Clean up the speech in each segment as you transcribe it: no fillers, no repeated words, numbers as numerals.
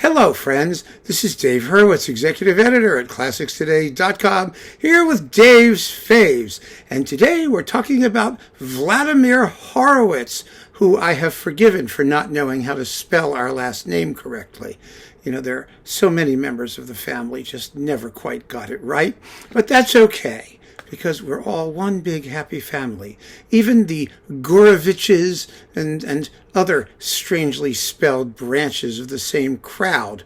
Hello, friends. This is Dave Horowitz, executive editor at ClassicsToday.com, here with Dave's Faves. And today we're talking about Vladimir Horowitz, who I have forgiven for not knowing how to spell our last name correctly. You know, there are so many members of the family just never quite got it right, but that's okay, because we're all one big happy family. Even the Goroviches and other strangely spelled branches of the same crowd.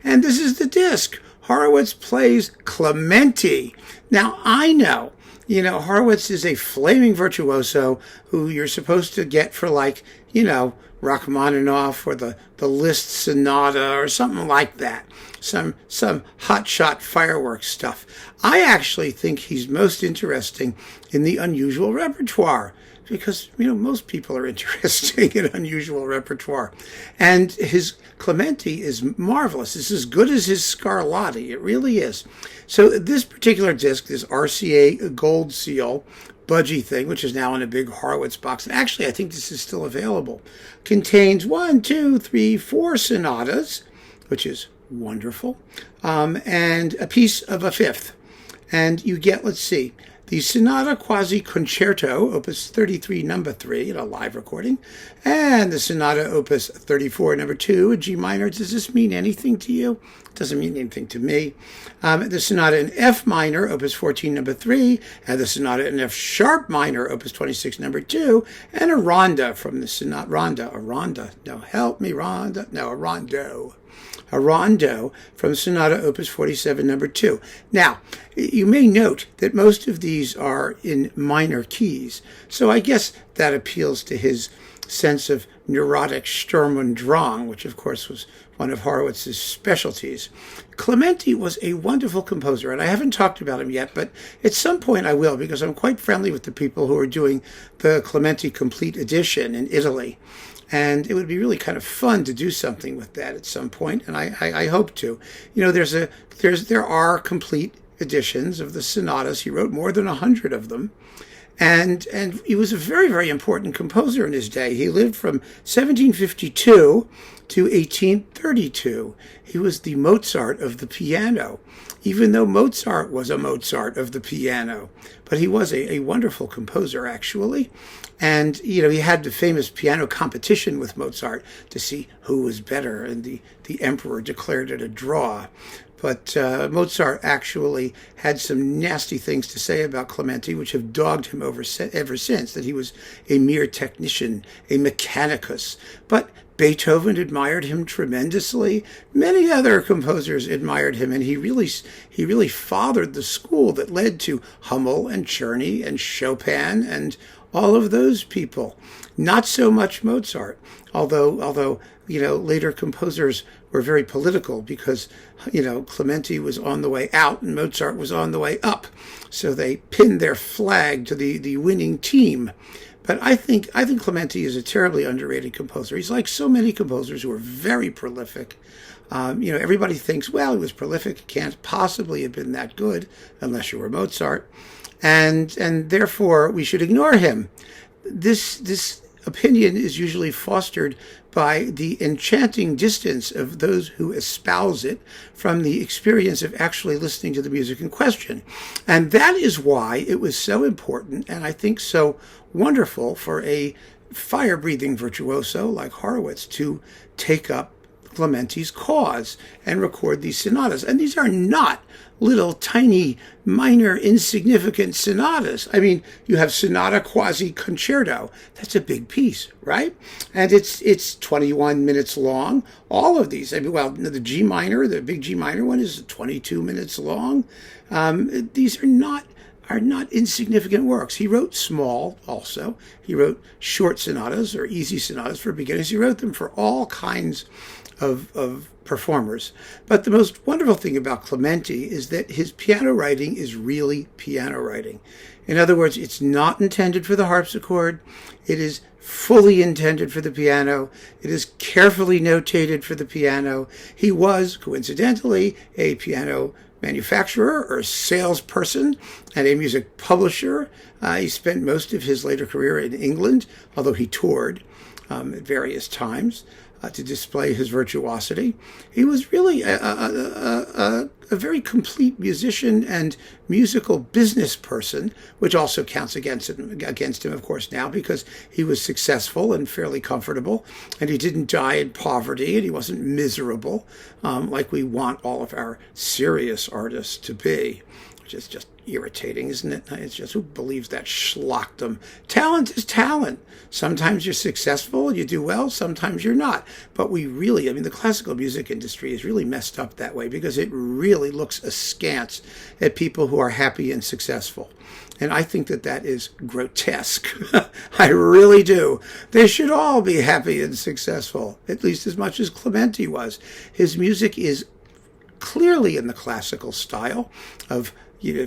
And this is the disc. Horowitz plays Clementi. Now, I know, Horowitz is a flaming virtuoso who you're supposed to get for Rachmaninoff or the Liszt Sonata or something like that. Some hotshot fireworks stuff. I actually think he's most interesting in the unusual repertoire because, most people are interesting in unusual repertoire. And his Clementi is marvelous. It's as good as his Scarlatti. It really is. So this particular disc, this RCA Gold Seal budgie thing, which is now in a big Horowitz box, and actually I think this is still available, contains 4 sonatas, which is wonderful, and a piece of a fifth. And you get, the Sonata Quasi Concerto, Opus 33, number 3, in a live recording, and the Sonata Opus 34, number 2, a G minor. Does this mean anything to you? It doesn't mean anything to me. The Sonata in F minor, Opus 14, number 3, and the Sonata in F sharp minor, Opus 26, number 2, and a Ronda from the Sonata, a rondo from Sonata Opus 47, number 2. Now, you may note that most of these are in minor keys, so I guess that appeals to his sense of neurotic Sturm und Drang, which of course was one of Horowitz's specialties. Clementi was a wonderful composer, and I haven't talked about him yet, but at some point I will, because I'm quite friendly with the people who are doing the Clementi Complete Edition in Italy. And it would be really kind of fun to do something with that at some point, and I hope to. There are complete editions of the sonatas. He wrote more than 100 of them. And he was a very, very important composer in his day. He lived from 1752 to 1832. He was the Mozart of the piano, even though Mozart was a Mozart of the piano. But he was a wonderful composer, actually. And, he had the famous piano competition with Mozart to see who was better, and the emperor declared it a draw. But Mozart actually had some nasty things to say about Clementi, which have dogged him ever since, that he was a mere technician, a mechanicus. But Beethoven admired him tremendously. Many other composers admired him, and he really fathered the school that led to Hummel and Czerny and Chopin and all of those people. Not so much Mozart, although later composers were very political because, Clementi was on the way out and Mozart was on the way up. So they pinned their flag to the winning team. But I think Clementi is a terribly underrated composer. He's like so many composers who are very prolific. Everybody thinks, well, he was prolific, it can't possibly have been that good unless you were Mozart. And therefore we should ignore him. This opinion is usually fostered by the enchanting distance of those who espouse it from the experience of actually listening to the music in question. And that is why it was so important, and I think so wonderful, for a fire-breathing virtuoso like Horowitz to take up Clementi's cause and record these sonatas. And these are not little tiny minor insignificant sonatas. I mean, you have Sonata Quasi Concerto. That's a big piece, right? And it's 21 minutes long. All of these, the G minor, the big G minor one, is 22 minutes long. These are not insignificant works. He wrote small also. He wrote short sonatas or easy sonatas for beginners. He wrote them for all kinds of performers. But the most wonderful thing about Clementi is that his piano writing is really piano writing. In other words, it's not intended for the harpsichord. It is fully intended for the piano. It is carefully notated for the piano. He was, coincidentally, a piano manufacturer or salesperson and a music publisher. He spent most of his later career in England, although he toured at various times. to display his virtuosity. He was really a very complete musician and musical business person, which also counts against him, of course, now, because he was successful and fairly comfortable, and he didn't die in poverty, and he wasn't miserable, like we want all of our serious artists to be, which is just irritating, isn't it? It's just, who believes that schlockdom? Talent is talent. Sometimes you're successful, you do well, sometimes you're not. But we really, the classical music industry is really messed up that way, because it really looks askance at people who are happy and successful. And I think that is grotesque. I really do. They should all be happy and successful, at least as much as Clementi was. His music is clearly in the classical style of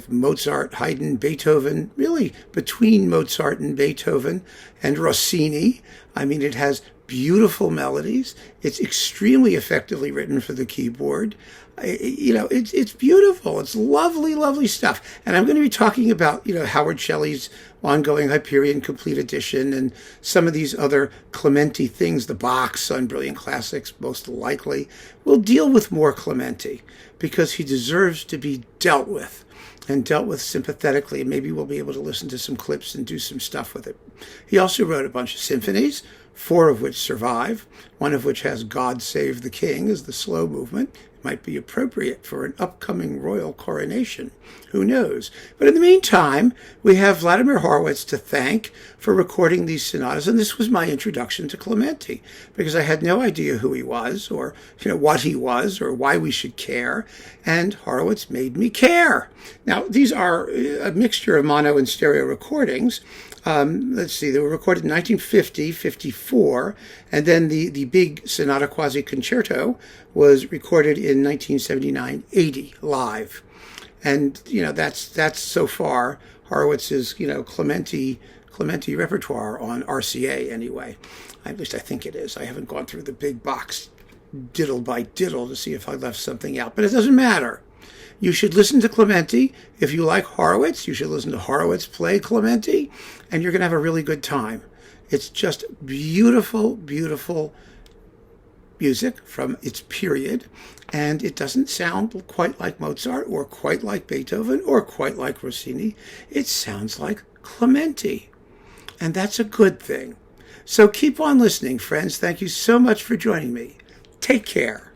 Mozart, Haydn, Beethoven, really between Mozart and Beethoven and Rossini. It has beautiful melodies. It's extremely effectively written for the keyboard. It's beautiful. It's lovely, lovely stuff. And I'm going to be talking about, Howard Shelley's ongoing Hyperion Complete Edition and some of these other Clementi things, the box on Brilliant Classics, most likely. We'll deal with more Clementi because he deserves to be dealt with, and dealt with sympathetically, and maybe we'll be able to listen to some clips and do some stuff with it. He also wrote a bunch of symphonies, 4 of which survive, one of which has God Save the King as the slow movement. It might be appropriate for an upcoming royal coronation. Who knows? But in the meantime, we have Vladimir Horowitz to thank for recording these sonatas, and this was my introduction to Clementi, because I had no idea who he was, or what he was, or why we should care, and Horowitz made me care. Now, these are a mixture of mono and stereo recordings. Let's see, they were recorded in 1950, 54, and then the big Sonata Quasi Concerto was recorded in 1979, 80, live. And, that's so far Horowitz's, Clementi repertoire on RCA anyway. At least I think it is. I haven't gone through the big box diddle by diddle to see if I left something out, but it doesn't matter. You should listen to Clementi. If you like Horowitz, you should listen to Horowitz play Clementi, and you're going to have a really good time. It's just beautiful, beautiful music from its period, and it doesn't sound quite like Mozart or quite like Beethoven or quite like Rossini. It sounds like Clementi, and that's a good thing. So keep on listening, friends. Thank you so much for joining me. Take care.